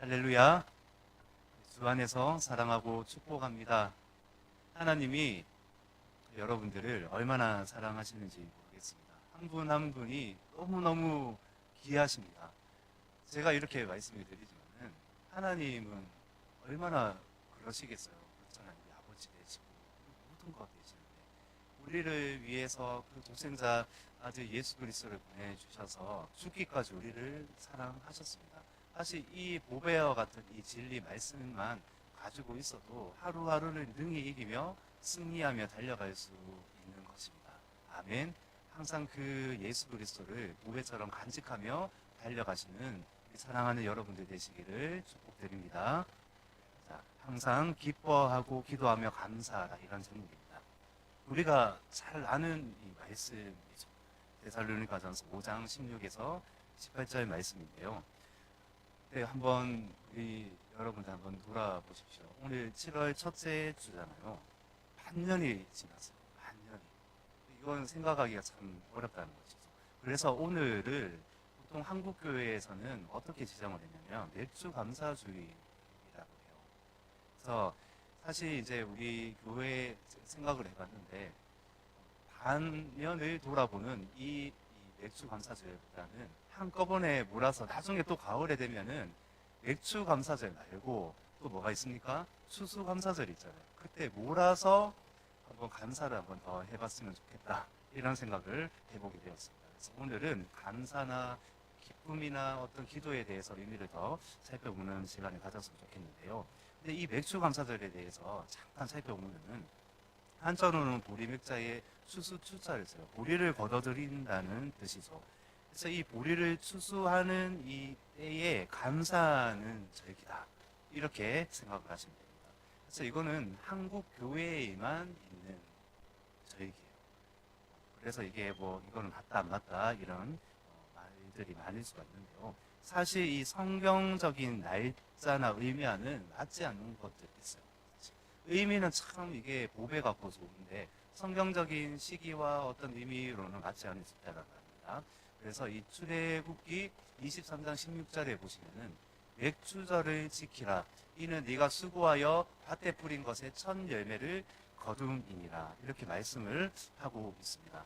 할렐루야. 주 안에서 사랑하고 축복합니다. 하나님이 여러분들을 얼마나 사랑하시는지 모르겠습니다. 한 분 한 분이 너무너무 귀하십니다. 제가 이렇게 말씀을 드리지만은 하나님은 얼마나 그러시겠어요. 그렇잖아요. 우리 아버지 되시고 모든 것 되시는데 우리를 위해서 그 독생자 아들 예수 그리스도를 보내주셔서 죽기까지 우리를 사랑하셨습니다. 사실 이 보배와 같은 이 진리 말씀만 가지고 있어도 하루하루를 능히 이기며 승리하며 달려갈 수 있는 것입니다. 아멘. 항상 그 예수 그리스도를 보배처럼 간직하며 달려가시는 사랑하는 여러분들 되시기를 축복드립니다. 자, 항상 기뻐하고 기도하며 감사하라, 이런 제목입니다. 우리가 잘 아는 이 말씀이죠. 데살로니가전서 5장 16에서 18절 말씀인데요. 네, 한번 여러분들 한번 돌아보십시오. 오늘 7월 첫째 주잖아요. 반년이 지났어요. 반년이. 이건 생각하기가 참 어렵다는 것이죠. 그래서 오늘을 보통 한국 교회에서는 어떻게 지정을 했냐면 맥주 감사주의라고 해요. 그래서 사실 이제 우리 교회 생각을 해봤는데 반년을 돌아보는 이 맥주 감사절보다는 한꺼번에 몰아서 나중에 또 가을에 되면은 맥주 감사절 말고 또 뭐가 있습니까? 추수 감사절 있잖아요. 그때 몰아서 한번 감사를 한번 더 해봤으면 좋겠다, 이런 생각을 해보게 되었습니다. 그래서 오늘은 감사나 기쁨이나 어떤 기도에 대해서 의미를 더 살펴보는 시간을 가졌으면 좋겠는데요. 근데 이 맥주 감사절에 대해서 잠깐 살펴보면은 한자로는 보리맥자에 추수추자를 써요. 보리를 걷어들인다는 뜻이죠. 그래서 이 보리를 추수하는 이 때에 감사하는 절기다, 이렇게 생각을 하시면 됩니다. 그래서 이거는 한국 교회에만 있는 절기예요. 그래서 이게 뭐 이거는 맞다 안 맞다 이런 말들이 많을 수가 있는데요. 사실 이 성경적인 날짜나 의미와는 맞지 않는 것들이 있어요. 의미는 참 이게 보배 같고 좋은데 성경적인 시기와 어떤 의미로는 맞지 않을 수 있다는 겁니다. 그래서 이 출애굽기 23장 16절에 보시면은 맥주절을 지키라, 이는 네가 수고하여 밭에 뿌린 것의 첫 열매를 거둠이니라, 이렇게 말씀을 하고 있습니다.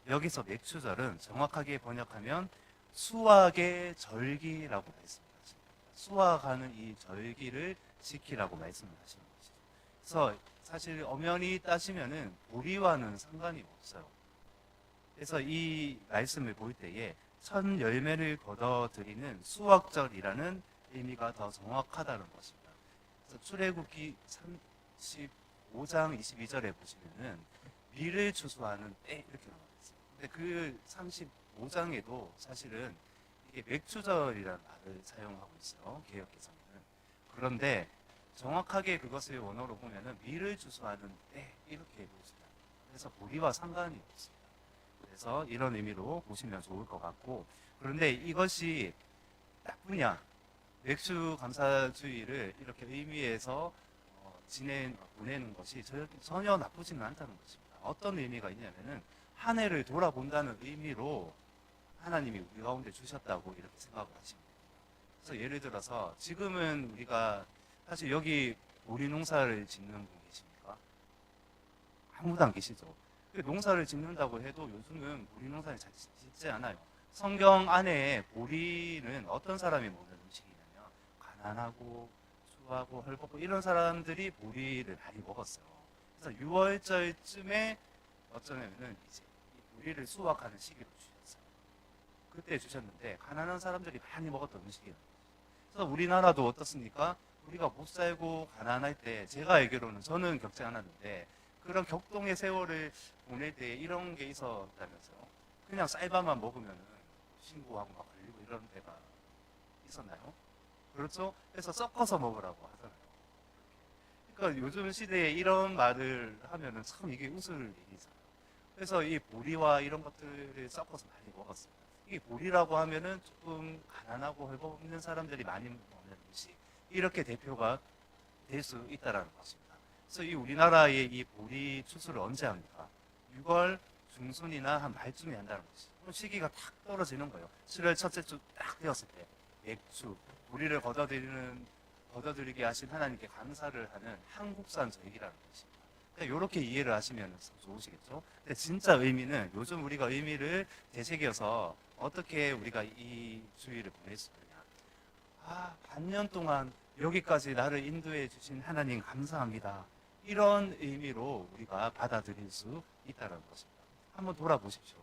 여기서 맥주절은 정확하게 번역하면 수확의 절기라고 말씀하십니다. 수확하는 이 절기를 지키라고 말씀을 하시는 것이죠. 그래서 사실 엄연히 따지면은 보리와는 상관이 없어요. 그래서 이 말씀을 볼 때에 첫 열매를 거둬들이는 수확절이라는 의미가 더 정확하다는 것입니다. 그래서 출애굽기 35장 22절에 보시면은 밀을 추수하는 때, 이렇게 나와 있어요. 근데 그 35장에도 사실은 이게 맥주절이라는 말을 사용하고 있어요. 개역개정에는. 그런데 정확하게 그것을 원어로 보면은 밀을 추수하는 때, 이렇게 보시면, 그래서 보리와 상관이 없습니다. 그래서 이런 의미로 보시면 좋을 것 같고, 그런데 이것이 나쁘냐, 맥주 감사주의를 이렇게 의미해서 보내는 것이 전혀 나쁘지는 않다는 것입니다. 어떤 의미가 있냐면은 한 해를 돌아본다는 의미로 하나님이 우리 가운데 주셨다고 이렇게 생각을 하시면 됩니다. 그래서 예를 들어서 지금은 우리가 사실 여기 보리 농사를 짓는 분 계십니까? 아무도 안 계시죠. 농사를 짓는다고 해도 요즘은 보리 농사를 잘 짓지 않아요. 성경 안에 보리는 어떤 사람이 먹는 음식이냐면 가난하고 추하고 헐벗고 이런 사람들이 보리를 많이 먹었어요. 그래서 6월절쯤에 어쩌면은 이제 이 보리를 수확하는 시기로 주셨어요. 그때 주셨는데 가난한 사람들이 많이 먹었던 음식이에요. 그래서 우리나라도 어떻습니까? 우리가 못 살고 가난할 때, 제가 알기로는 저는 겪지 않았는데 그런 격동의 세월을 보낼 때 이런 게 있었다면서요. 그냥 쌀밥만 먹으면 신고하고 막 걸리고 이런 데가 있었나요? 그렇죠? 그래서 섞어서 먹으라고 하잖아요. 그러니까 요즘 시대에 이런 말을 하면은 참 이게 웃을 일이잖아요. 그래서 이 보리와 이런 것들을 섞어서 많이 먹었습니다. 이 보리라고 하면은 조금 가난하고 헐벗는 사람들이 많이 먹는 음식, 이렇게 대표가 될 수 있다라는 것입니다. 그래서 이 우리나라의 이 보리 추수를 언제 합니까? 6월 중순이나 한 말쯤에 한다는 것이죠. 시기가 탁 떨어지는 거예요. 7월 첫째 주 딱 되었을 때. 맥주, 우리를 거둬들이게 하신 하나님께 감사를 하는 한국산 저익이라는 것입니다. 이렇게 이해를 하시면 좋으시겠죠. 근데 진짜 의미는 요즘 우리가 의미를 되새겨서 어떻게 우리가 이 주일을 보낼 수 있느냐. 반년 동안 여기까지 나를 인도해 주신 하나님 감사합니다. 이런 의미로 우리가 받아들일 수 있다는 것입니다. 한번 돌아보십시오.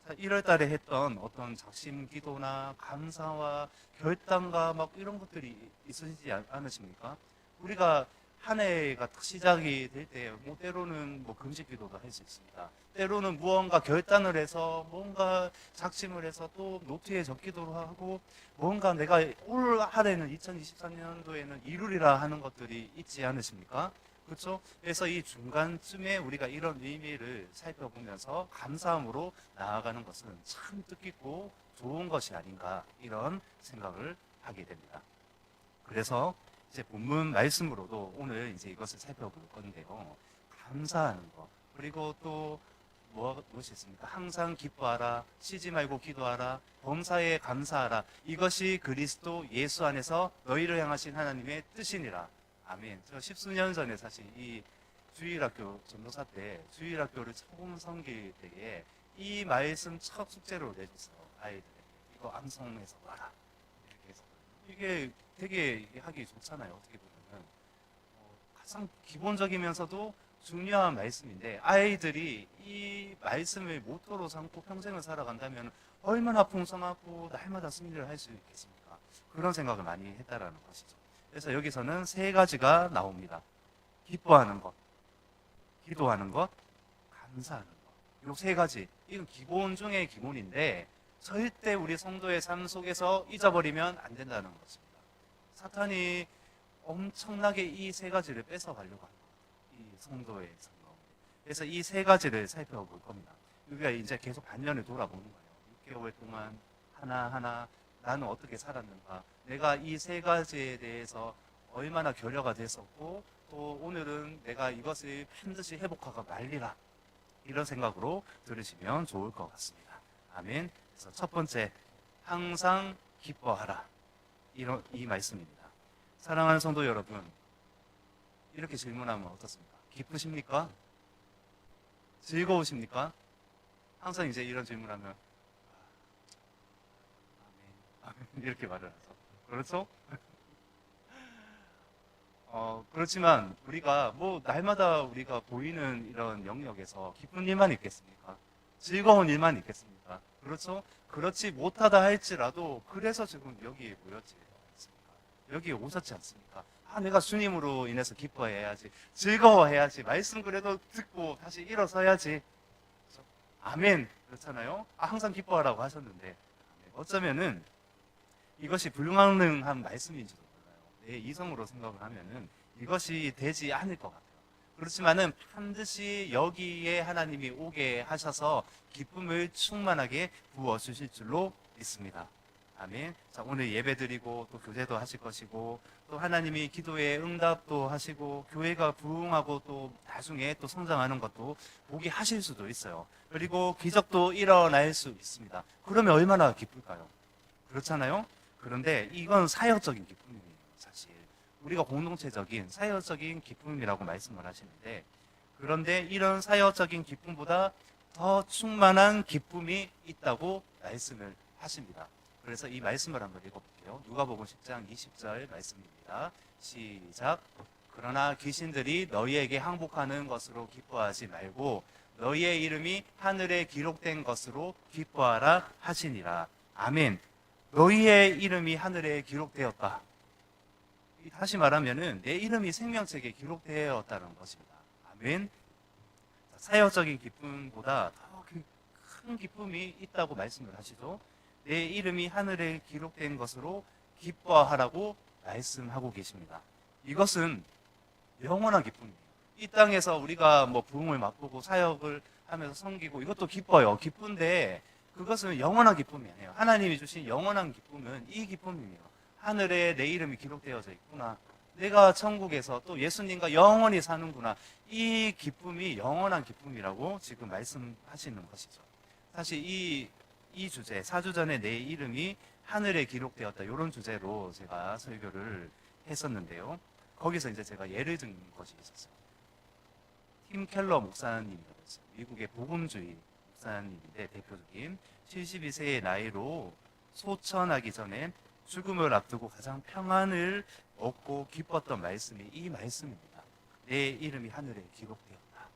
1월 달에 했던 어떤 작심 기도나 감사와 결단과 막 이런 것들이 있으시지 않으십니까? 우리가 한 해가 딱 시작이 될 때, 때로는 금식 기도도 할 수 있습니다. 때로는 무언가 결단을 해서 뭔가 작심을 해서 또 노트에 적기도 하고 뭔가 내가 올 한해는 2024년도에는 이루리라 하는 것들이 있지 않으십니까? 그렇죠? 그래서 이 중간쯤에 우리가 이런 의미를 살펴보면서 감사함으로 나아가는 것은 참 뜻깊고 좋은 것이 아닌가 이런 생각을 하게 됩니다. 그래서 이제 본문 말씀으로도 오늘 이제 이것을 살펴볼 건데요. 감사하는 것 그리고 또 무엇이 있습니까? 항상 기뻐하라, 쉬지 말고 기도하라, 범사에 감사하라. 이것이 그리스도 예수 안에서 너희를 향하신 하나님의 뜻이니라. 아멘. 저 십수년 전에 사실 이 주일학교 전도사 때 주일학교를 처음 섬길 때에 이 말씀 첫 숙제로 내줬어요. 아이들에게. 이거 암송해서 와라. 이렇게 해서. 이게 되게 하기 좋잖아요. 어떻게 보면은. 가장 기본적이면서도 중요한 말씀인데 아이들이 이 말씀을 모토로 삼고 평생을 살아간다면 얼마나 풍성하고 날마다 승리를 할 수 있겠습니까? 그런 생각을 많이 했다라는 것이죠. 그래서 여기서는 세 가지가 나옵니다. 기뻐하는 것, 기도하는 것, 감사하는 것. 이 세 가지. 이건 기본 중의 기본인데 절대 우리 성도의 삶 속에서 잊어버리면 안 된다는 것입니다. 사탄이 엄청나게 이 세 가지를 뺏어가려고 합니다. 이 성도의 삶 가운데. 그래서 이 세 가지를 살펴볼 겁니다. 우리가 이제 계속 반년을 돌아보는 거예요. 6개월 동안 하나하나 나는 어떻게 살았는가, 내가 이 세 가지에 대해서 얼마나 결여가 됐었고 또 오늘은 내가 이것을 반드시 회복하고 말리라, 이런 생각으로 들으시면 좋을 것 같습니다. 아멘. 그래서 첫 번째, 항상 기뻐하라, 이 말씀입니다. 사랑하는 성도 여러분, 이렇게 질문하면 어떻습니까? 기쁘십니까? 즐거우십니까? 항상 이제 이런 질문하면 이렇게 말을 하죠. 그렇죠? 그렇지만 우리가 날마다 우리가 보이는 이런 영역에서 기쁜 일만 있겠습니까? 즐거운 일만 있겠습니까? 그렇죠? 그렇지 못하다 할지라도 그래서 지금 여기에 모였지 않습니까? 여기에 오셨지 않습니까? 내가 주님으로 인해서 기뻐해야지, 즐거워해야지, 말씀 그래도 듣고 다시 일어서야지. 그렇죠? 아멘. 그렇잖아요? 항상 기뻐하라고 하셨는데 어쩌면은 이것이 불가능한 말씀인지도 몰라요. 내 이성으로 생각을 하면은 이것이 되지 않을 것 같아요. 그렇지만은 반드시 여기에 하나님이 오게 하셔서 기쁨을 충만하게 부어주실 줄로 믿습니다. 아멘. 자, 오늘 예배 드리고 또 교제도 하실 것이고 또 하나님이 기도에 응답도 하시고 교회가 부흥하고 또 나중에 또 성장하는 것도 보게 하실 수도 있어요. 그리고 기적도 일어날 수 있습니다. 그러면 얼마나 기쁠까요? 그렇잖아요? 그런데 이건 사역적인 기쁨이에요. 사실 우리가 공동체적인 사역적인 기쁨이라고 말씀을 하시는데, 그런데 이런 사역적인 기쁨보다 더 충만한 기쁨이 있다고 말씀을 하십니다. 그래서 이 말씀을 한번 읽어볼게요. 누가복음 10장 20절 말씀입니다. 시작. 그러나 귀신들이 너희에게 항복하는 것으로 기뻐하지 말고 너희의 이름이 하늘에 기록된 것으로 기뻐하라 하시니라. 아멘. 너희의 이름이 하늘에 기록되었다. 다시 말하면은 내 이름이 생명책에 기록되었다는 것입니다. 아멘. 사역적인 기쁨보다 더 큰 기쁨이 있다고 말씀을 하시죠. 내 이름이 하늘에 기록된 것으로 기뻐하라고 말씀하고 계십니다. 이것은 영원한 기쁨이에요. 이 땅에서 우리가 부흥을 맛보고 사역을 하면서 섬기고 이것도 기뻐요. 기쁜데 그것은 영원한 기쁨이 아니에요. 하나님이 주신 영원한 기쁨은 이 기쁨이에요. 하늘에 내 이름이 기록되어져 있구나. 내가 천국에서 또 예수님과 영원히 사는구나. 이 기쁨이 영원한 기쁨이라고 지금 말씀하시는 것이죠. 사실 이 주제, 4주 전에 내 이름이 하늘에 기록되었다 이런 주제로 제가 설교를 했었는데요. 거기서 이제 제가 예를 든 것이 있었어요. 팀 켈러 목사님이라고 있어요. 미국의 복음주의 목사님인데 대표적인 72세의 나이로 소천하기 전에 죽음을 앞두고 가장 평안을 얻고 기뻤던 말씀이 이 말씀입니다. 내 이름이 하늘에 기록되었다.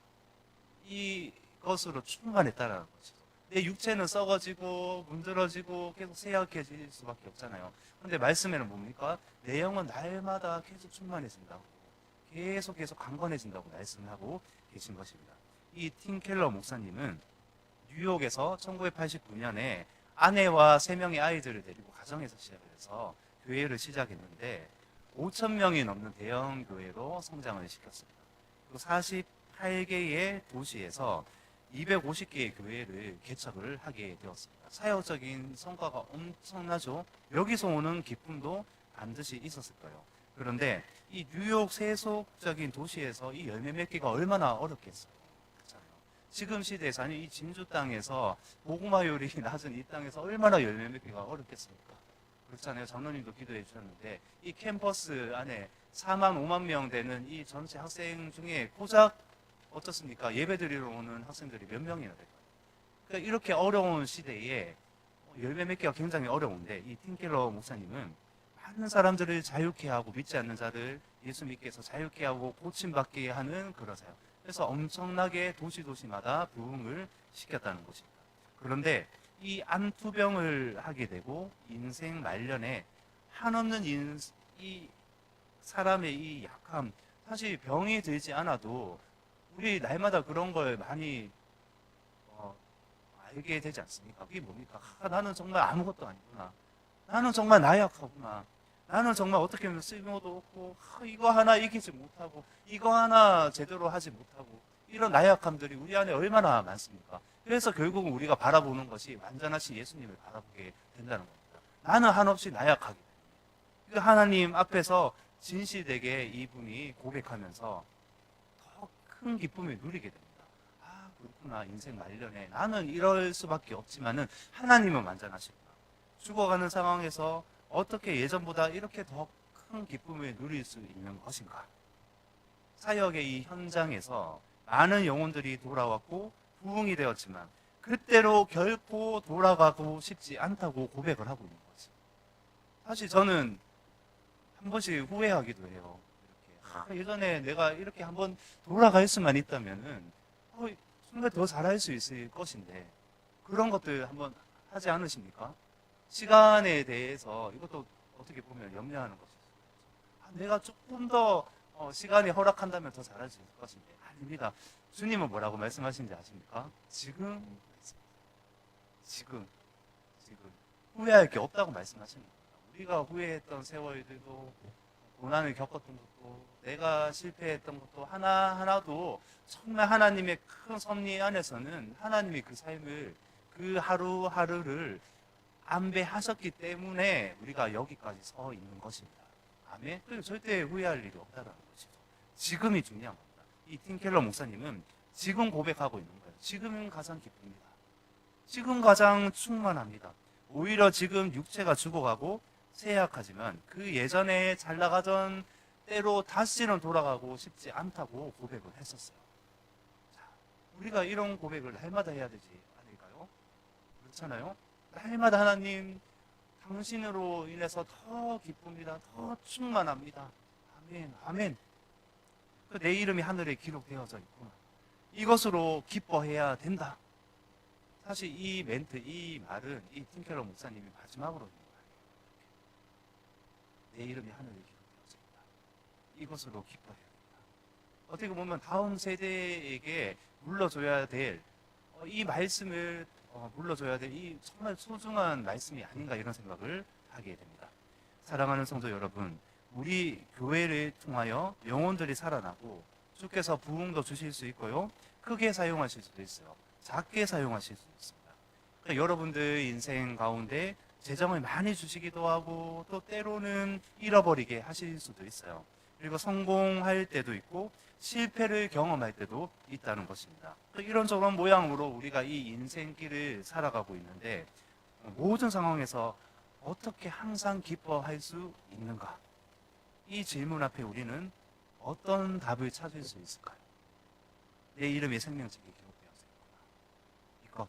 이것으로 충만했다라는 것이죠. 내 육체는 썩어지고 문드러지고 계속 쇠약해질 수밖에 없잖아요. 근데 말씀에는 뭡니까? 내 영은 날마다 계속 충만해진다고, 계속 강건해진다고 말씀하고 계신 것입니다. 이 팀 켈러 목사님은 뉴욕에서 1989년에 아내와 3명의 아이들을 데리고 가정에서 시작을 해서 교회를 시작했는데 5천 명이 넘는 대형 교회로 성장을 시켰습니다. 그리고 48개의 도시에서 250개의 교회를 개척을 하게 되었습니다. 사역적인 성과가 엄청나죠. 여기서 오는 기쁨도 반드시 있었을 거예요. 그런데 이 뉴욕 세속적인 도시에서 이 열매 맺기가 얼마나 어렵겠어요. 그렇잖아요. 지금 시대에서, 아니 이 진주 땅에서 고구마율이 낮은 이 땅에서 얼마나 열매 맺기가 어렵겠습니까? 그렇잖아요. 장로님도 기도해 주셨는데 이 캠퍼스 안에 4만 5만 명 되는 이 전체 학생 중에 고작 어떻습니까? 예배 드리러 오는 학생들이 몇 명이나 될까요? 그러니까 이렇게 어려운 시대에 열매 맺기가 굉장히 어려운데 이 팀켈러 목사님은 많은 사람들을 자유케 하고 믿지 않는 자를 예수 믿게 해서 자유케 하고 고침받게 하는 그러세요. 그래서 엄청나게 도시마다 부흥을 시켰다는 것입니다. 그런데 이 안투병을 하게 되고 인생 말년에 한없는 이 사람의 이 약함, 사실 병이 들지 않아도 우리 날마다 그런 걸 많이 알게 되지 않습니까? 그게 뭡니까? 나는 정말 아무것도 아니구나. 나는 정말 나약하구나. 나는 정말 어떻게 하면 쓸모도 없고 이거 하나 이기지 못하고 이거 하나 제대로 하지 못하고 이런 나약함들이 우리 안에 얼마나 많습니까? 그래서 결국은 우리가 바라보는 것이 완전하신 예수님을 바라보게 된다는 겁니다. 나는 한없이 나약하기 때문에 하나님 앞에서 진실되게 이분이 고백하면서 더 큰 기쁨을 누리게 됩니다. 아 그렇구나. 인생 말년에 나는 이럴 수밖에 없지만은 하나님은 완전하시구나. 죽어가는 상황에서 어떻게 예전보다 이렇게 더 큰 기쁨을 누릴 수 있는 것인가? 사역의 이 현장에서 많은 영혼들이 돌아왔고 부흥이 되었지만 그때로 결코 돌아가고 싶지 않다고 고백을 하고 있는 거지. 사실 저는 한 번씩 후회하기도 해요. 이렇게 예전에 내가 이렇게 한번 돌아갈 수만 있다면은 정말 더 잘할 수 있을 것인데 그런 것들 한번 하지 않으십니까? 시간에 대해서 이것도 어떻게 보면 염려하는 것이죠. 내가 조금 더 시간이 허락한다면 더 잘할 수 있을 것인데 아닙니다. 주님은 뭐라고 말씀하시는지 아십니까? 지금 후회할 게 없다고 말씀하시는 겁니다. 우리가 후회했던 세월들도 고난을 겪었던 것도 내가 실패했던 것도 하나하나도 정말 하나님의 큰 섭리 안에서는 하나님이 그 삶을 그 하루하루를 안배하셨기 때문에 우리가 여기까지 서 있는 것입니다. 아멘. 그리고 절대 후회할 일이 없다는 것이죠. 지금이 중요한 겁니다. 이 팀 켈러 목사님은 지금 고백하고 있는 거예요. 지금은 가장 기쁩니다. 지금 가장 충만합니다. 오히려 지금 육체가 죽어가고 쇠약하지만 그 예전에 잘 나가던 때로 다시는 돌아가고 싶지 않다고 고백을 했었어요. 자, 우리가 이런 고백을 날마다 해야 되지 않을까요? 그렇잖아요. 날마다 하나님 당신으로 인해서 더 기쁩니다. 더 충만합니다. 아멘, 아멘. 내 이름이 하늘에 기록되어져 있구나. 이것으로 기뻐해야 된다. 사실 이 멘트, 이 말은 이 팀켈러 목사님이 마지막으로 있는 말이에요. 내 이름이 하늘에 기록되어져 있다. 이것으로 기뻐해야 된다. 어떻게 보면 다음 세대에게 물러줘야 될 이 말씀을 물러줘야 될 이 정말 소중한 말씀이 아닌가 이런 생각을 하게 됩니다. 사랑하는 성도 여러분, 우리 교회를 통하여 영혼들이 살아나고 주께서 부흥도 주실 수 있고요. 크게 사용하실 수도 있어요. 작게 사용하실 수도 있습니다. 그러니까 여러분들 인생 가운데 재정을 많이 주시기도 하고 또 때로는 잃어버리게 하실 수도 있어요. 그리고 성공할 때도 있고 실패를 경험할 때도 있다는 것입니다. 이런저런 모양으로 우리가 이 인생길을 살아가고 있는데 모든 상황에서 어떻게 항상 기뻐할 수 있는가? 이 질문 앞에 우리는 어떤 답을 찾을 수 있을까요? 내 이름이 생명책에 기록되어서 있구나. 이거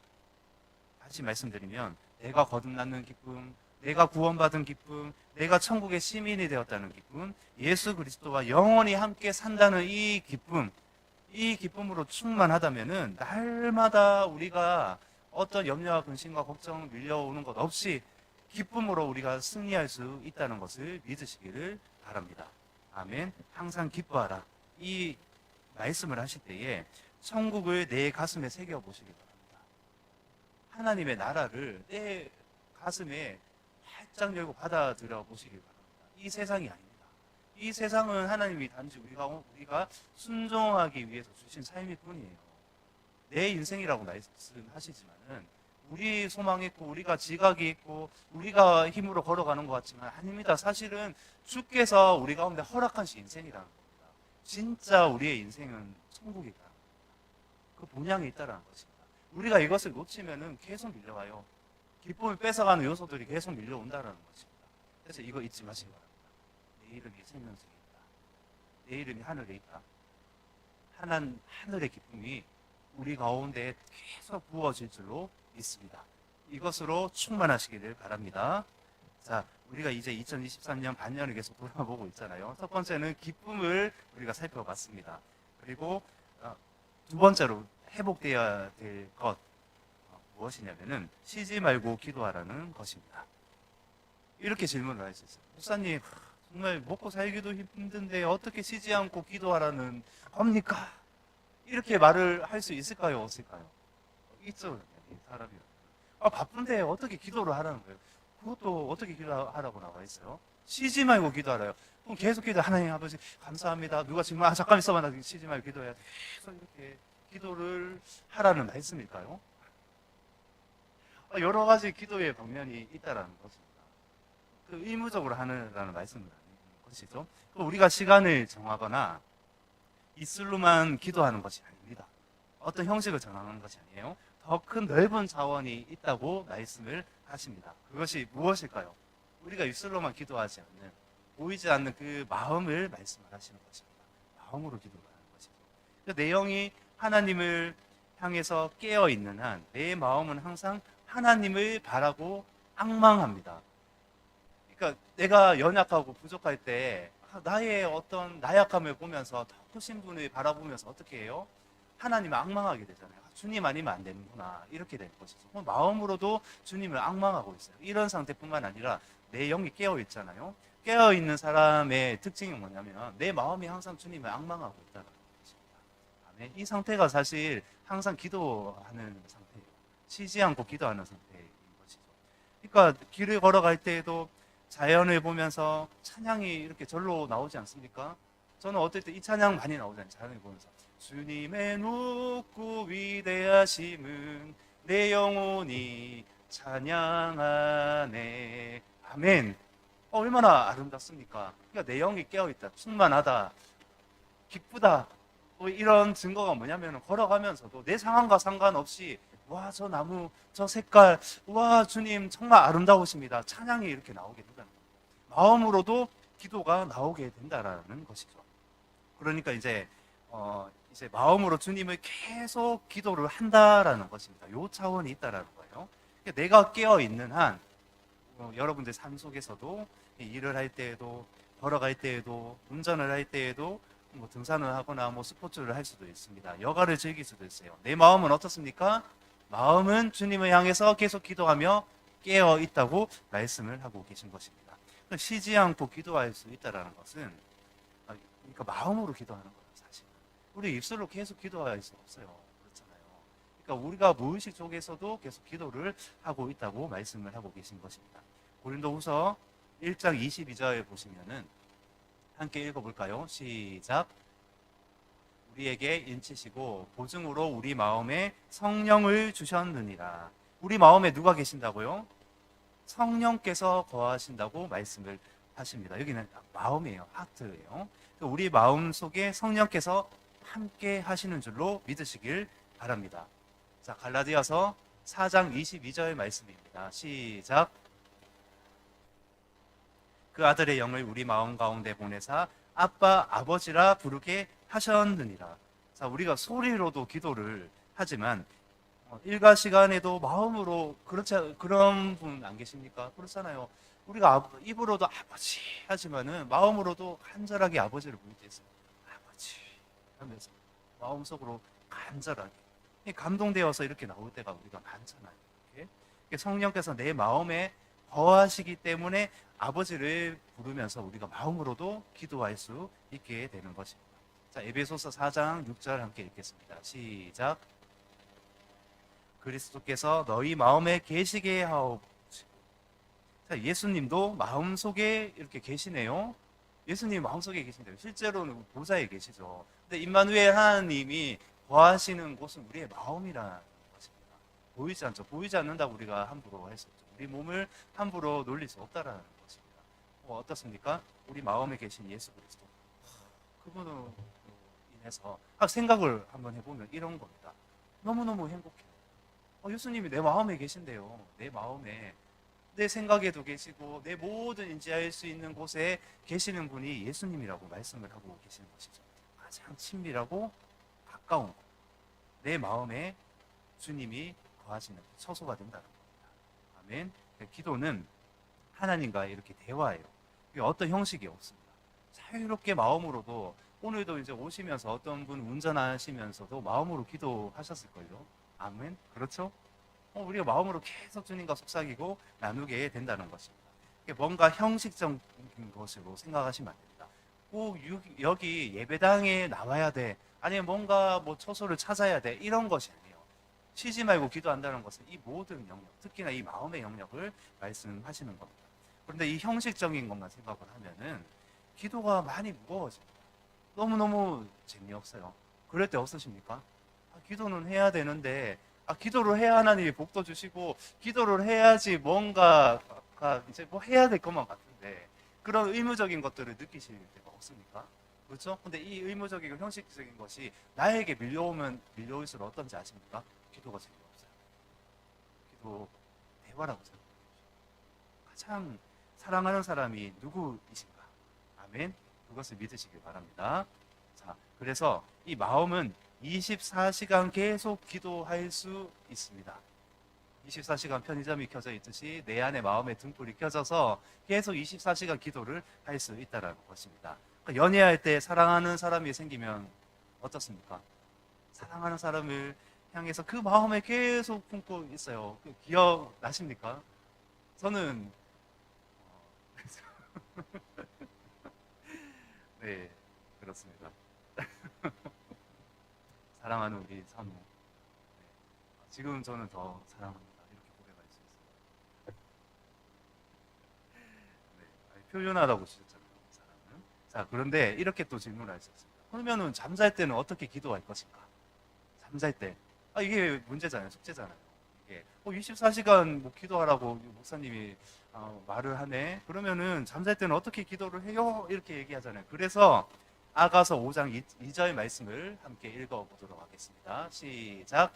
다시 말씀드리면 내가 거듭났는 기쁨, 내가 구원받은 기쁨, 내가 천국의 시민이 되었다는 기쁨, 예수 그리스도와 영원히 함께 산다는 이 기쁨, 이 기쁨으로 충만하다면은 날마다 우리가 어떤 염려와 근심과 걱정 밀려오는 것 없이 기쁨으로 우리가 승리할 수 있다는 것을 믿으시기를 바랍니다. 아멘. 항상 기뻐하라. 이 말씀을 하실 때에 천국을 내 가슴에 새겨 보시기 바랍니다. 하나님의 나라를 내 가슴에 활짝 열고 받아들여 보시기 바랍니다. 이 세상이 아닙니다. 이 세상은 하나님이 단지 우리가 순종하기 위해서 주신 삶일 뿐이에요. 내 인생이라고 말씀하시지만은 우리 소망이 있고 우리가 지각이 있고 우리가 힘으로 걸어가는 것 같지만 아닙니다. 사실은 주께서 우리 가운데 허락하신 인생이라는 겁니다. 진짜 우리의 인생은 천국이다. 그 본향이 있다는 것입니다. 우리가 이것을 놓치면은 계속 밀려와요. 기쁨을 뺏어가는 요소들이 계속 밀려온다는 것입니다. 그래서 이거 잊지 마시기 바랍니다. 내 이름이 생명책에 있다. 내 이름이 하늘에 있다. 하늘의 기쁨이 우리 가운데 계속 부어질 줄로 믿습니다. 이것으로 충만하시기를 바랍니다. 자, 우리가 이제 2023년 반년을 계속 돌아보고 있잖아요. 첫 번째는 기쁨을 우리가 살펴봤습니다. 그리고 두 번째로 회복되어야 될 것 무엇이냐면은 쉬지 말고 기도하라는 것입니다. 이렇게 질문을 할 수 있어요. 목사님, 정말 먹고 살기도 힘든데 어떻게 쉬지 않고 기도하라는 겁니까? 이렇게 말을 할 수 있을까요? 없을까요? 있죠, 사람이. 바쁜데 어떻게 기도를 하라는 거예요? 그것도 어떻게 기도하라고 나와 있어요? 쉬지 말고 기도하라요. 그럼 계속 기도, 하나님 아버지 감사합니다. 누가 지금 잠깐 있어봐, 나 쉬지 말고 기도해야 돼. 계속 이렇게 기도를 하라는 말씀일까요? 여러 가지 기도의 방면이 있다라는 것입니다. 그 의무적으로 하느라는 말씀은 아닌 것이죠. 우리가 시간을 정하거나 입술로만 기도하는 것이 아닙니다. 어떤 형식을 정하는 것이 아니에요. 더 큰 넓은 자원이 있다고 말씀을 하십니다. 그것이 무엇일까요? 우리가 입술로만 기도하지 않는, 보이지 않는 그 마음을 말씀을 하시는 것입니다. 마음으로 기도하는 것이죠. 그 내용이 하나님을 향해서 깨어 있는 한 내 마음은 항상 하나님을 바라고 앙망합니다. 그러니까 내가 연약하고 부족할 때 나의 어떤 나약함을 보면서 더 크신 분을 바라보면서 어떻게 해요? 하나님을 앙망하게 되잖아요. 주님 아니면 안 되는구나. 이렇게 되는 것이죠. 마음으로도 주님을 앙망하고 있어요. 이런 상태뿐만 아니라 내 영이 깨어 있잖아요. 깨어 있는 사람의 특징이 뭐냐면 내 마음이 항상 주님을 앙망하고 있다는 것입니다. 아멘. 이 상태가 사실 항상 기도하는 상태예요. 쉬지 않고 기도하는 상태인 것이죠. 그러니까 길을 걸어갈 때에도 자연을 보면서 찬양이 이렇게 절로 나오지 않습니까? 저는 어떨 때 이 찬양 많이 나오잖아요. 자연을 보면서 주님의 높고 위대하심은 내 영혼이 찬양하네. 아멘. 얼마나 아름답습니까? 그러니까 내 영이 깨어있다, 충만하다, 기쁘다. 이런 증거가 뭐냐면 걸어가면서도 내 상황과 상관없이 와, 저 나무, 저 색깔, 와, 주님 정말 아름다우십니다. 찬양이 이렇게 나오게 된다는 거예요. 마음으로도 기도가 나오게 된다라는 것이죠. 그러니까 이제 마음으로 주님을 계속 기도를 한다라는 것입니다. 요 차원이 있다라는 거예요. 그러니까 내가 깨어 있는 한 여러분들 삶 속에서도 일을 할 때에도, 걸어갈 때에도, 운전을 할 때에도, 등산을 하거나 스포츠를 할 수도 있습니다. 여가를 즐길 수도 있어요. 내 마음은 어떻습니까? 마음은 주님을 향해서 계속 기도하며 깨어 있다고 말씀을 하고 계신 것입니다. 쉬지 않고 기도할 수 있다는 것은 그러니까 마음으로 기도하는 거예요. 사실 우리 입술로 계속 기도할 수 없어요. 그렇잖아요. 그러니까 우리가 무의식 속에서도 계속 기도를 하고 있다고 말씀을 하고 계신 것입니다. 고린도후서 1장 22절 보시면은 함께 읽어볼까요? 시작. 우리에게 인치시고 보증으로 우리 마음에 성령을 주셨느니라. 우리 마음에 누가 계신다고요? 성령께서 거하신다고 말씀을 하십니다. 여기는 마음이에요. 하트예요. 우리 마음 속에 성령께서 함께 하시는 줄로 믿으시길 바랍니다. 자, 갈라디아서 4장 22절 말씀입니다. 시작. 그 아들의 영을 우리 마음 가운데 보내사 아빠 아버지라 부르게 하셨느니라. 자, 우리가 소리로도 기도를 하지만 일과 시간에도 마음으로 그런 분 안 계십니까? 그렇잖아요. 우리가 입으로도 아버지 하지만은 마음으로도 간절하게 아버지를 부를 때 있어요. 아버지 하면서 마음속으로 간절하게 감동되어서 이렇게 나올 때가 우리가 많잖아요. 이렇게 성령께서 내 마음에 거하시기 때문에 아버지를 부르면서 우리가 마음으로도 기도할 수 있게 되는 것입니다. 자, 에베소서 4장 6절 함께 읽겠습니다. 시작. 그리스도께서 너희 마음에 계시게 하옵시고. 자, 예수님도 마음속에 이렇게 계시네요. 예수님 마음속에 계신대요. 실제로는 보좌에 계시죠. 근데 임마누엘 하나님이 거하시는 곳은 우리의 마음이라는 것입니다. 보이지 않죠. 보이지 않는다고 우리가 함부로 할 수 없죠. 우리 몸을 함부로 놀릴 수 없다라는 것입니다. 어떻습니까? 우리 마음에 계신 예수 그리스도. 그분으로 인해서 생각을 한번 해보면 이런 겁니다. 너무너무 행복해요. 예수님이 내 마음에 계신대요. 내 마음에, 내 생각에도 계시고 내 모든 인지할 수 있는 곳에 계시는 분이 예수님이라고 말씀을 하고 계시는 것이죠. 가장 친밀하고 가까운 곳. 내 마음에 주님이 거하시는 처소가 된다는 겁니다. 아멘. 기도는 하나님과 이렇게 대화해요. 어떤 형식이 없습니다. 자유롭게 마음으로도, 오늘도 이제 오시면서 어떤 분 운전하시면서도 마음으로 기도하셨을걸요. 아멘. 그렇죠? 우리가 마음으로 계속 주님과 속삭이고 나누게 된다는 것입니다. 뭔가 형식적인 것으로 생각하시면 안 됩니다. 꼭 여기 예배당에 나와야 돼, 아니면 뭔가 뭐 처소를 찾아야 돼, 이런 것이 아니에요. 쉬지 말고 기도한다는 것은 이 모든 영역, 특히나 이 마음의 영역을 말씀하시는 겁니다. 그런데 이 형식적인 것만 생각을 하면은 기도가 많이 무거워집니다. 너무너무 재미없어요. 그럴 때 없으십니까? 기도는 해야 되는데, 기도를 해야 하나님이 복도 주시고, 기도를 해야지 뭔가 이제 뭐 해야 될 것만 같은데, 그런 의무적인 것들을 느끼실 때가 없습니까? 그렇죠? 근데 이 의무적이고 형식적인 것이 나에게 밀려올수록 어떤지 아십니까? 기도가 재미없어요. 기도 대화라고 생각해요. 가장 사랑하는 사람이 누구이신가? 아멘. 그것을 믿으시길 바랍니다. 자, 그래서 이 마음은 24시간 계속 기도할 수 있습니다. 24시간 편의점이 켜져 있듯이 내 안에 마음의 등불이 켜져서 계속 24시간 기도를 할 수 있다는 것입니다. 그러니까 연애할 때 사랑하는 사람이 생기면 어떻습니까? 사랑하는 사람을 향해서 그 마음에 계속 품고 있어요. 기억나십니까? 저는 네, 그렇습니다. 사랑하는 우리 사모. 네. 지금 저는 더 사랑합니다. 이렇게 고백할 수 있어요. 네, 표현하라고 주셨잖아요, 사랑은. 자, 그런데 이렇게 또 질문을 할 수 있습니다. 그러면은 잠잘 때는 어떻게 기도할 것인가? 잠잘 때. 이게 문제잖아요, 숙제잖아요. 이게 24시간 뭐 기도하라고 목사님이 말을 하네. 그러면은 잠잘 때는 어떻게 기도를 해요? 이렇게 얘기하잖아요. 그래서 아가서 5장 2절 말씀을 함께 읽어보도록 하겠습니다. 시작.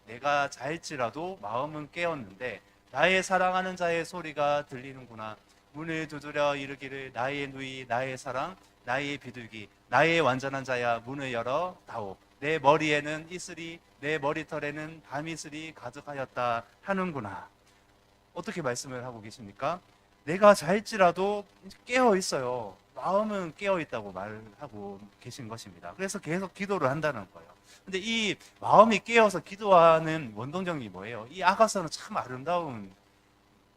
내가 잘지라도 마음은 깨었는데 나의 사랑하는 자의 소리가 들리는구나. 문을 두드려 이르기를 나의 누이 나의 사랑 나의 비둘기 나의 완전한 자야 문을 열어 다오. 내 머리에는 이슬이 내 머리털에는 밤이슬이 가득하였다 하는구나. 어떻게 말씀을 하고 계십니까? 내가 잘지라도 깨어 있어요. 마음은 깨어 있다고 말하고 계신 것입니다. 그래서 계속 기도를 한다는 거예요. 근데 이 마음이 깨어서 기도하는 원동력이 뭐예요? 이 아가서는 참 아름다운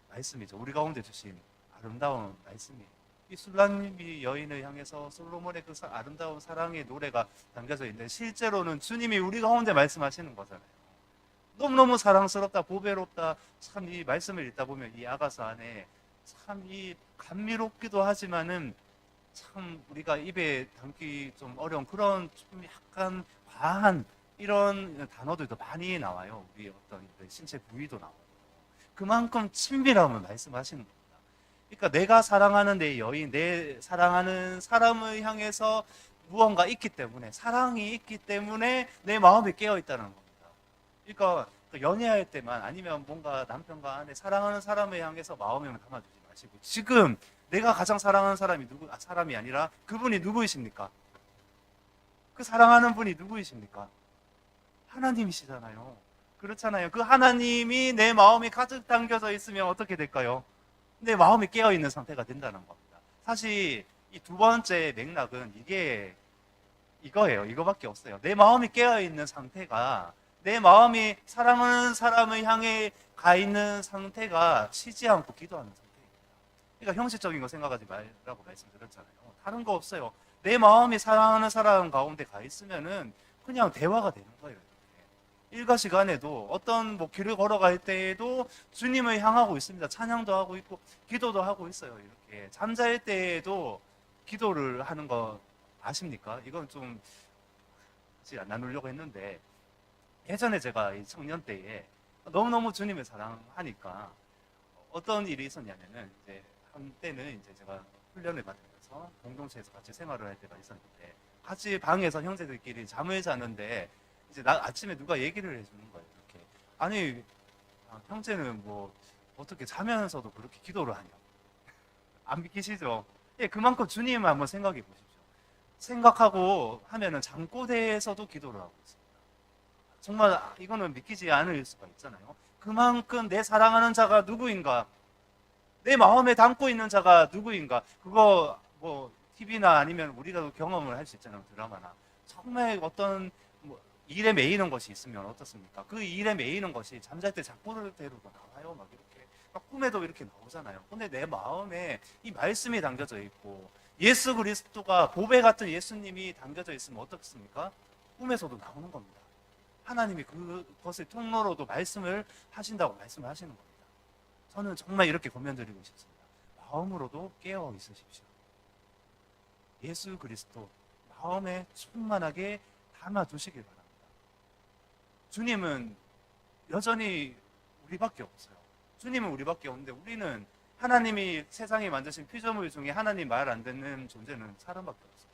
말씀이죠. 우리 가운데 주신 아름다운 말씀이에요. 이 술람이 여인을 향해서 솔로몬의 그 아름다운 사랑의 노래가 담겨져 있는데, 실제로는 주님이 우리 가운데 말씀하시는 거잖아요. 너무너무 사랑스럽다, 보배롭다. 참 이 말씀을 읽다 보면 이 아가서 안에 참 이 감미롭기도 하지만은 참 우리가 입에 담기 좀 어려운 그런 좀 약간 과한 이런 단어들도 많이 나와요. 우리 어떤 신체 부위도 나오고. 그만큼 친밀함을 말씀하시는 겁니다. 그러니까 내가 사랑하는 내 여인, 내 사랑하는 사람을 향해서 무언가 있기 때문에, 사랑이 있기 때문에 내 마음이 깨어 있다는 겁니다. 그러니까 연애할 때만, 아니면 뭔가 남편과 아내 사랑하는 사람을 향해서 마음을 담아주지 마시고 지금 내가 가장 사랑하는 사람이 사람이 아니라 그분이 누구이십니까? 그 사랑하는 분이 누구이십니까? 하나님이시잖아요. 그렇잖아요. 그 하나님이 내 마음에 가득 담겨져 있으면 어떻게 될까요? 내 마음이 깨어있는 상태가 된다는 겁니다. 사실 이 두 번째 맥락은 이거예요. 이거밖에 없어요. 내 마음이 깨어있는 상태가, 내 마음이 사랑하는 사람을 향해 가 있는 상태가 쉬지 않고 기도하는 상태입니다. 그러니까 형식적인 거 생각하지 말라고 말씀드렸잖아요. 다른 거 없어요. 내 마음이 사랑하는 사람 가운데 가 있으면은 그냥 대화가 되는 거예요. 일과 시간에도 어떤 뭐 길을 걸어갈 때에도 주님을 향하고 있습니다. 찬양도 하고 있고 기도도 하고 있어요. 이렇게 잠잘 때에도 기도를 하는 거 아십니까? 이건 좀 같이 안 나누려고 했는데, 예전에 제가 이 청년 때에 너무너무 주님을 사랑하니까 어떤 일이 있었냐면은, 이제 한때는 이제 제가 훈련을 받으면서 공동체에서 같이 생활을 할 때가 있었는데, 같이 방에서 형제들끼리 잠을 자는데 이제 아침에 누가 얘기를 해주는 거예요. 이렇게, 아니 형제는 뭐 어떻게 자면서도 그렇게 기도를 하냐. 안 믿기시죠? 예, 그만큼 주님을 한번 생각해 보십시오. 생각하고 하면은 잠꼬대에서도 기도를 하고 있습니다. 정말 이거는 믿기지 않을 수가 있잖아요. 그만큼 내 사랑하는 자가 누구인가, 내 마음에 담고 있는 자가 누구인가, 그거 뭐 TV나 아니면 우리가 경험을 할 수 있잖아요. 드라마나. 정말 어떤 뭐 일에 매이는 것이 있으면 어떻습니까? 그 일에 매이는 것이 잠잘 때 잠꼬대로도 나와요. 막 이렇게 막 꿈에도 이렇게 나오잖아요. 근데 내 마음에 이 말씀이 담겨져 있고 예수 그리스도가 보배 같은 예수님이 담겨져 있으면 어떻습니까? 꿈에서도 나오는 겁니다. 하나님이 그것을 통로로도 말씀을 하신다고 말씀을 하시는 겁니다. 저는 정말 이렇게 권면드리고 싶습니다. 마음으로도 깨어 있으십시오. 예수 그리스도 마음에 충만하게 담아두시길 바랍니다. 주님은 여전히 우리밖에 없어요. 주님은 우리밖에 없는데, 우리는 하나님이 세상에 만드신 피조물 중에 하나님 말 안 듣는 존재는 사람밖에 없어요.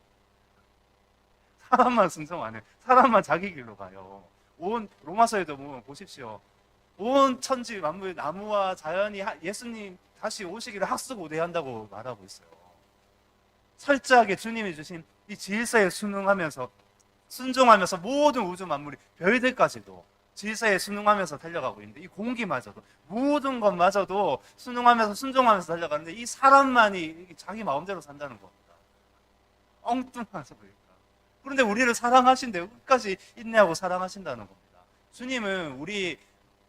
사람만 순종 안 해요. 사람만 자기 길로 가요. 온 로마서에도 보면 보십시오. 온 천지 만물, 나무와 자연이 예수님 다시 오시기를 학수고대한다고 말하고 있어요. 철저하게 주님이 주신 이 질서에 순종하면서 모든 우주 만물이, 별들까지도 질서에 순응하면서 달려가고 있는데, 이 공기마저도, 모든 것마저도 순응하면서 순종하면서 달려가는데, 이 사람만이 자기 마음대로 산다는 겁니다. 엉뚱해서 그러니까. 그런데 우리를 사랑하신대, 끝까지 인내하고 사랑하신다는 겁니다. 주님은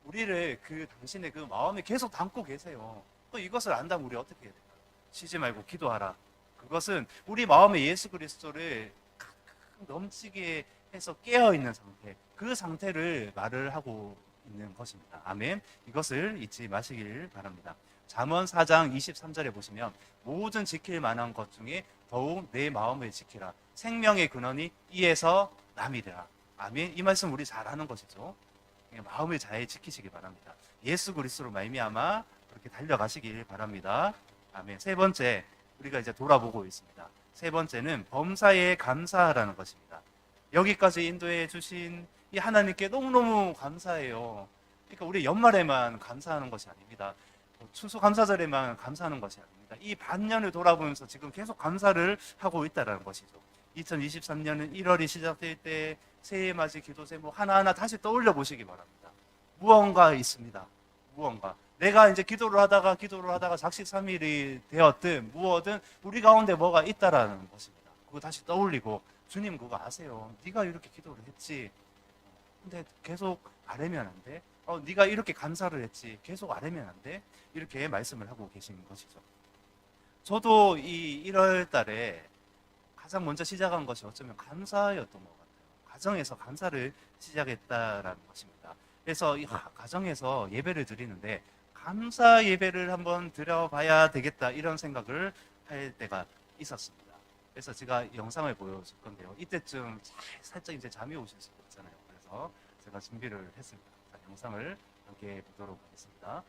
우리를 당신의 그 마음에 계속 담고 계세요. 또 이것을 안다면 우리 어떻게 해야 될까요? 쉬지 말고 기도하라. 그것은 우리 마음에 예수 그리스도를 넘치게 해서 깨어있는 상태, 그 상태를 말을 하고 있는 것입니다. 아멘. 이것을 잊지 마시길 바랍니다. 잠언 4장 23절에 보시면, 모든 지킬 만한 것 중에 더욱 내 마음을 지키라. 생명의 근원이 이에서 남이라. 아멘. 이 말씀 우리 잘 하는 것이죠. 마음을 잘 지키시기 바랍니다. 예수 그리스도로 말미암아 그렇게 달려가시길 바랍니다. 아멘. 세 번째, 우리가 이제 돌아보고 있습니다. 세 번째는 범사에 감사하라는 것입니다. 여기까지 인도해 주신 이 하나님께 너무너무 감사해요. 그러니까 우리 연말에만 감사하는 것이 아닙니다. 추수감사절에만 감사하는 것이 아닙니다. 이 반년을 돌아보면서 지금 계속 감사를 하고 있다는 것이죠. 2023년은 1월이 시작될 때 새해 맞이 기도 제목 하나하나 다시 떠올려 보시기 바랍니다. 무언가 있습니다. 무언가. 내가 이제 기도를 하다가 작심삼일이 되었든 무엇든 우리 가운데 뭐가 있다라는 것입니다. 그거 다시 떠올리고, 주님 그거 아세요. 네가 이렇게 기도를 했지. 근데 계속 아뢰면 안 돼. 네가 이렇게 감사를 했지. 계속 아뢰면 안 돼. 이렇게 말씀을 하고 계신 것이죠. 저도 이 1월 달에 가장 먼저 시작한 것이 어쩌면 감사였던 것 같아요. 가정에서 감사를 시작했다라는 것입니다. 그래서 이 가정에서 예배를 드리는데 감사 예배를 한번 드려봐야 되겠다, 이런 생각을 할 때가 있었습니다. 그래서 제가 영상을 보여줄 건데요. 이때쯤 살짝 이제 잠이 오실 수도 있잖아요. 그래서 제가 준비를 했습니다. 자, 영상을 함께 보도록 하겠습니다.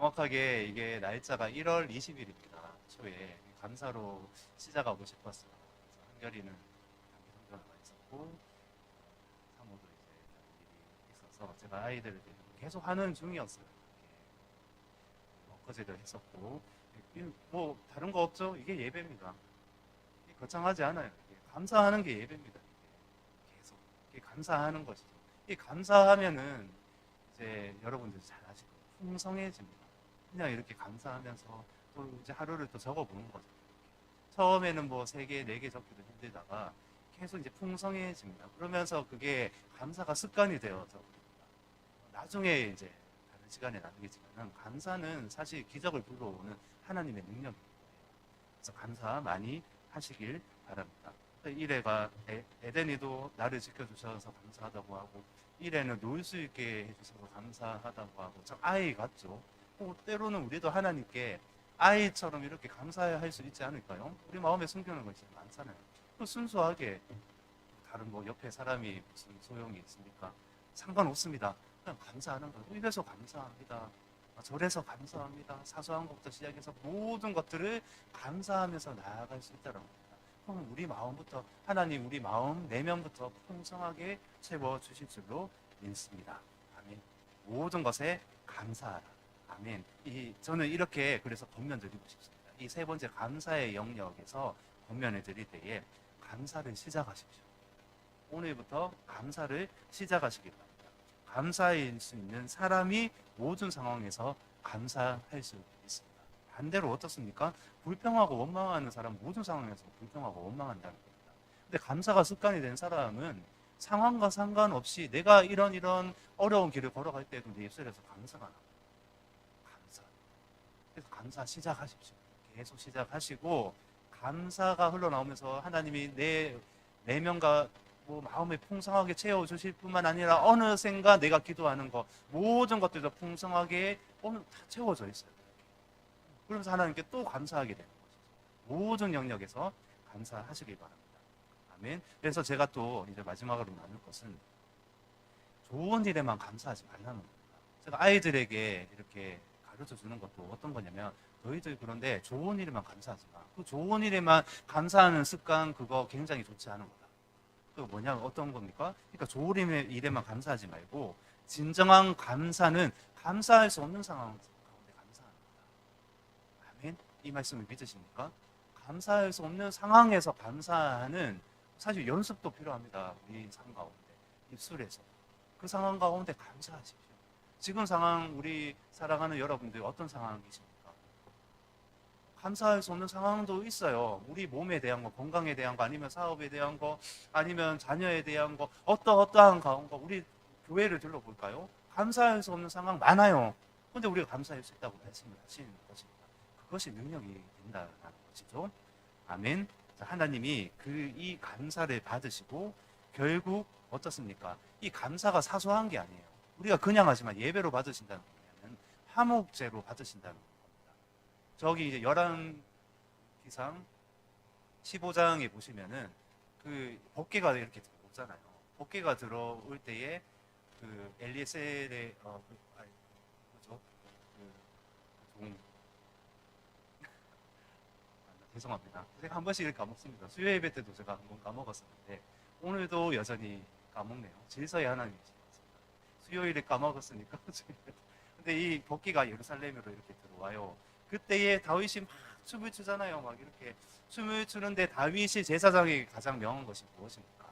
정확하게 이게 날짜가 1월 20일입니다. 초에 감사로 시작하고 싶었어요. 그래서 한결이는 단기 성전을 가 있었고 사모도 이제 다른 일이 있어서 제가 아이들을 계속 하는 중이었어요. 엊그제도 했었고 뭐 다른 거 없죠? 이게 예배입니다. 이게 거창하지 않아요. 이게 감사하는 게 예배입니다. 이게 계속 이게 감사하는 것이죠. 이 감사하면은 이제 여러분들 잘 아실 거예요. 풍성해집니다. 그냥 이렇게 감사하면서 또 이제 하루를 또 적어보는 거죠. 처음에는 뭐 3개, 4개 적기도 힘들다가 계속 이제 풍성해집니다. 그러면서 그게 감사가 습관이 되어져 버립니다. 나중에 이제 다른 시간에 나누겠지만 감사는 사실 기적을 불러오는 하나님의 능력입니다. 그래서 감사 많이 하시길 바랍니다. 이래가 에덴이도 나를 지켜주셔서 감사하다고 하고 이래는 놀 수 있게 해주셔서 감사하다고 하고 참 아이 같죠. 때로는 우리도 하나님께 아이처럼 이렇게 감사할 수 있지 않을까요? 우리 마음에 숨겨놓은 것이 많잖아요. 또 순수하게 다른 뭐 옆에 사람이 무슨 소용이 있습니까? 상관없습니다. 그냥 감사하는 거예요. 이래서 감사합니다. 저래서 감사합니다. 사소한 것부터 시작해서 모든 것들을 감사하면서 나아갈 수 있다는 겁니다. 그럼 우리 마음부터 하나님 우리 마음 내면부터 풍성하게 채워주실 줄로 믿습니다. 아멘. 모든 것에 감사하라. 아멘. 저는 이렇게 그래서 권면드리고 싶습니다. 이 세 번째 감사의 영역에서 권면을 드릴 때에 감사를 시작하십시오. 오늘부터 감사를 시작하시기 바랍니다. 감사할 수 있는 사람이 모든 상황에서 감사할 수 있습니다. 반대로 어떻습니까? 불평하고 원망하는 사람 모든 상황에서 불평하고 원망한다는 겁니다. 근데 감사가 습관이 된 사람은 상황과 상관없이 내가 이런 어려운 길을 걸어갈 때도 내 입술에서 감사가 나와요. 감사. 그래서 감사 시작하십시오. 계속 시작하시고 감사가 흘러나오면서 하나님이 내 내면과 뭐 마음을 풍성하게 채워주실 뿐만 아니라 어느샌가 내가 기도하는 것 모든 것들도 풍성하게 오늘 다 채워져 있어요. 그러면서 하나님께 또 감사하게 되는 것이죠. 모든 영역에서 감사하시길 바랍니다. 아멘. 그래서 제가 또 이제 마지막으로 나눌 것은 좋은 일에만 감사하지 말라는 겁니다. 제가 아이들에게 이렇게 가르쳐 주는 것도 어떤 거냐면 너희들 그런데 좋은 일에만 감사하지 마. 그 좋은 일에만 감사하는 습관 그거 굉장히 좋지 않은 거다. 그 뭐냐면 어떤 겁니까? 그러니까 좋은 일에만 감사하지 말고 진정한 감사는 감사할 수 없는 상황 가운데 감사하는 거다. 아멘. 이 말씀을 믿으십니까? 감사할 수 없는 상황에서 감사하는 사실 연습도 필요합니다. 우리 삶 가운데 입술에서 그 상황 가운데 감사하십시오. 지금 상황 우리 사랑하는 여러분들 어떤 상황이십니까? 감사할 수 없는 상황도 있어요. 우리 몸에 대한 거, 건강에 대한 거, 아니면 사업에 대한 거, 아니면 자녀에 대한 거, 어떠한 가운데 우리 교회를 둘러볼까요? 감사할 수 없는 상황 많아요. 근데 우리가 감사할 수 있다고 말씀을 하시는 것입니다. 그것이 능력이 된다는 것이죠. 아멘. 자, 하나님이 이 감사를 받으시고 결국 어떻습니까? 이 감사가 사소한 게 아니에요. 우리가 그냥 하지만 예배로 받으신다는 거냐면 화목제로 받으신다는 겁니다. 저기 이제 열왕기상 15장에 보시면은 그 법궤가 이렇게 들어오잖아요. 법궤가 들어올 때에 그 엘리에셀의 뭐죠? 종 죄송합니다. 제가 한 번씩 이렇게 까먹습니다. 수요 예배 때도 제가 한 번 까먹었었는데 오늘도 여전히 까먹네요. 질서의 하나님이신 것 같습니다. 수요일에 까먹었으니까 근데 이 법궤가 예루살렘으로 이렇게 들어와요. 그때에 다윗이 막 춤을 추잖아요. 막 이렇게 춤을 추는데 다윗이 제사장에게 가장 명한 것이 무엇입니까?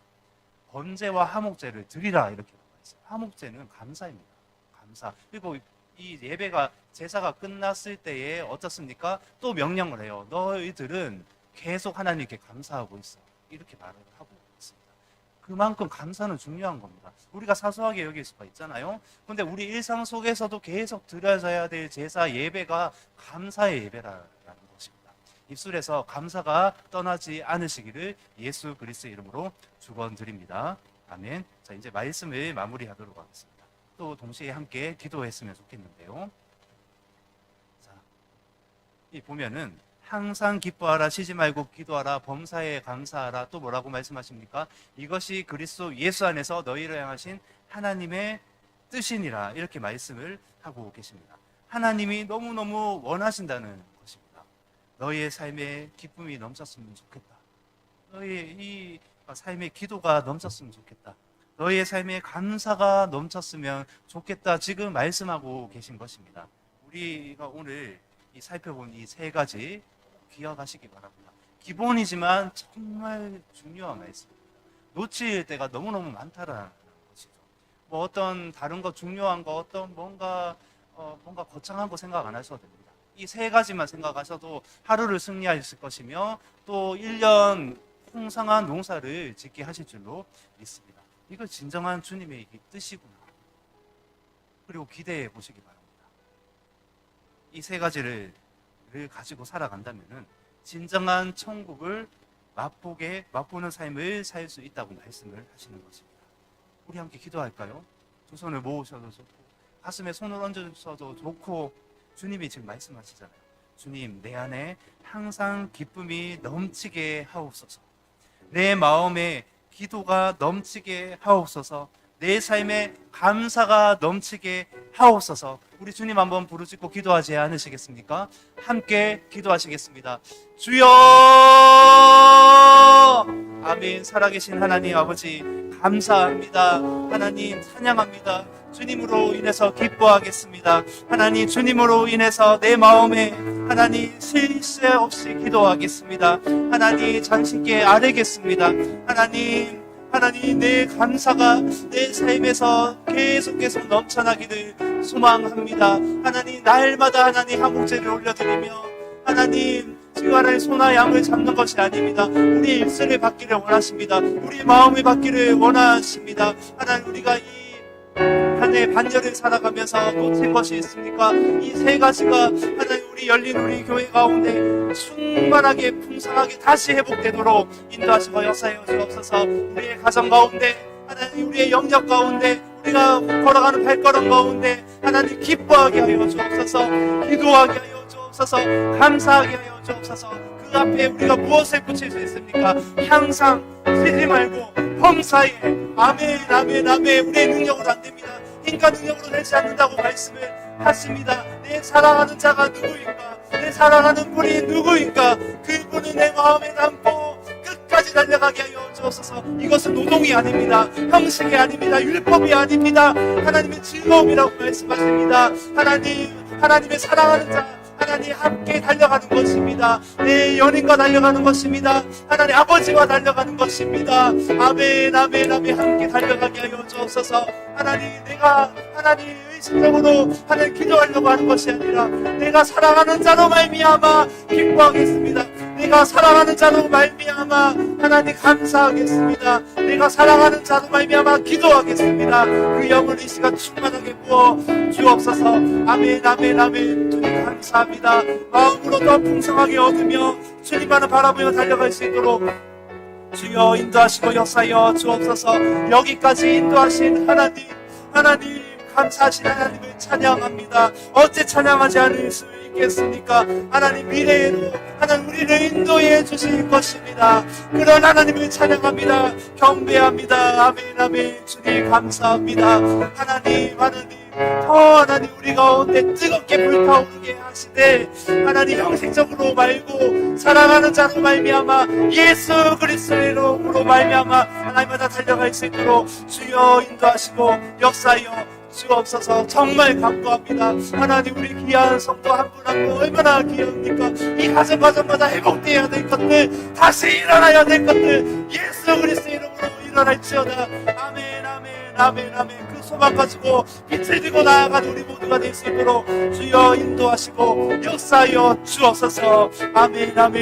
번제와 화목제를 드리라 이렇게 나와 있어요. 화목제는 감사입니다. 감사. 그리고 이 예배가 제사가 끝났을 때에 어떻습니까? 또 명령을 해요. 너희들은 계속 하나님께 감사하고 있어. 이렇게 말을 하고 있습니다. 그만큼 감사는 중요한 겁니다. 우리가 사소하게 여길 수가 있잖아요. 근데 우리 일상 속에서도 계속 드려져야 될 제사 예배가 감사의 예배라는 것입니다. 입술에서 감사가 떠나지 않으시기를 예수 그리스도의 이름으로 축원드립니다. 아멘. 자, 이제 말씀을 마무리하도록 하겠습니다. 또 동시에 함께 기도했으면 좋겠는데요. 자, 이 보면은 항상 기뻐하라, 쉬지 말고 기도하라, 범사에 감사하라. 또 뭐라고 말씀하십니까? 이것이 그리스도 예수 안에서 너희를 향하신 하나님의 뜻이니라. 이렇게 말씀을 하고 계십니다. 하나님이 너무너무 원하신다는 것입니다. 너희의 삶에 기쁨이 넘쳤으면 좋겠다. 너희의 이 삶의 기도가 넘쳤으면 좋겠다. 너희의 삶에 감사가 넘쳤으면 좋겠다. 지금 말씀하고 계신 것입니다. 우리가 오늘 살펴본 이 세 가지 기억하시기 바랍니다. 기본이지만 정말 중요한 말씀입니다. 놓칠 때가 너무너무 많다라는 것이죠. 뭐 어떤 다른 거 중요한 거 어떤 뭔가 거창한 거 생각 안 하셔도 됩니다. 이 세 가지만 생각하셔도 하루를 승리하실 것이며 또 1년 풍성한 농사를 짓게 하실 줄로 믿습니다. 이걸 진정한 주님의 뜻이구나. 그리고 기대해 보시기 바랍니다. 이 세 가지를 가지고 살아간다면 진정한 천국을 맛보는 삶을 살 수 있다고 말씀을 하시는 것입니다. 우리 함께 기도할까요? 두 손을 모으셔도 좋고 가슴에 손을 얹으셔도 좋고 주님이 지금 말씀하시잖아요. 주님, 내 안에 항상 기쁨이 넘치게 하옵소서. 내 마음에 기도가 넘치게 하옵소서. 내 삶에 감사가 넘치게 하옵소서. 우리 주님 한번 부르짖고 기도하지 않으시겠습니까? 함께 기도하시겠습니다. 주여! 아멘. 살아계신 하나님 아버지 감사합니다. 하나님 찬양합니다. 주님으로 인해서 기뻐하겠습니다. 하나님 주님으로 인해서 내 마음에 하나님 쉴 새 없이 기도하겠습니다. 하나님 잠시께 아뢰겠습니다. 하나님 내 감사가 내 삶에서 계속 넘쳐나기를 소망합니다. 하나님 날마다 하나님 한목제를 올려드리며 하나님 지금 하나님 소나 양을 잡는 것이 아닙니다. 우리 일생을 받기를 원하십니다. 우리 마음을 받기를 원하십니다. 하나님 우리가 이 한 해 반년을 살아가면서 놓친 것이 있습니까? 이 세 가지가 하나님 우리 열린 우리 교회 가운데 충만하게 풍성하게 다시 회복되도록 인도하시고 역사해 주옵소서. 우리의 가정 가운데 하나님 우리의 영역 가운데 우리가 걸어가는 발걸음 가운데 하나님 기뻐하게 하여 주옵소서. 기도하게 하여 주옵소서. 감사하게 하여 주옵소서. 그 앞에 우리가 무엇을 붙일 수 있습니까? 항상 쉬지 말고 범사에 아멘 아멘 아멘. 우리의 능력으로 안 됩니다. 인간 능력으로 되지 않는다고 말씀을 하십니다. 내 사랑하는 자가 누구인가? 내 사랑하는 분이 누구인가? 그분은 내 마음에 남고 끝까지 달려가게 하여 주옵소서. 이것은 노동이 아닙니다. 형식이 아닙니다. 율법이 아닙니다. 하나님의 즐거움이라고 말씀하십니다. 하나님의 사랑하는 자 하나님 함께 달려가는 것입니다. 내 연인과 달려가는 것입니다. 하나님 아버지와 달려가는 것입니다. 아멘 아멘 아멘. 함께 달려가게 하여 주옵소서. 내가 의식적으로 하나님 기도하려고 하는 것이 아니라 내가 사랑하는 자로 말미암아 기뻐하겠습니다. 내가 사랑하는 자로 말미암아 하나님 감사하겠습니다. 내가 사랑하는 자로 말미암아 기도하겠습니다. 그 영을 이 시간 충만하게 부어 주옵소서. 아멘 아멘 아멘. 주님 감사합니다. 마음으로 더 풍성하게 얻으며 주님만을 바라보며 달려갈 수 있도록 주여 인도하시고 역사하여 주옵소서. 여기까지 인도하신 하나님 감사하신 하나님을 찬양합니다. 어째 찬양하지 않을 수 있겠습니까? 하나님 미래에도 하나님 우리를 인도해 주실 것입니다. 그런 하나님을 찬양합니다. 경배합니다. 아멘 아멘. 주님 감사합니다. 하나님 더 하나님 우리 가운데 뜨겁게 불타오르게 하시되 하나님 형식적으로 말고 사랑하는 자로 말미암아 예수 그리스도의 이름으로 말미암아 하나님마다 달려갈 수 있도록 주여 인도하시고 역사하여 주옵소서. 정말 감사합니다. 하나님 우리 귀한 성도 한 분 한 분 얼마나 귀합니까? 이 가정마다 회복되어야 될 것들 다시 일어나야 될 것들 예수 그리스도의 이름으로 일어날지어다. 아멘 아멘 아멘 아멘. 그 소망 가지고 빛을 들고 나아가는 우리 모두가 될 수 있도록 주여 인도하시고 역사하여 주옵소서. 아멘 아멘.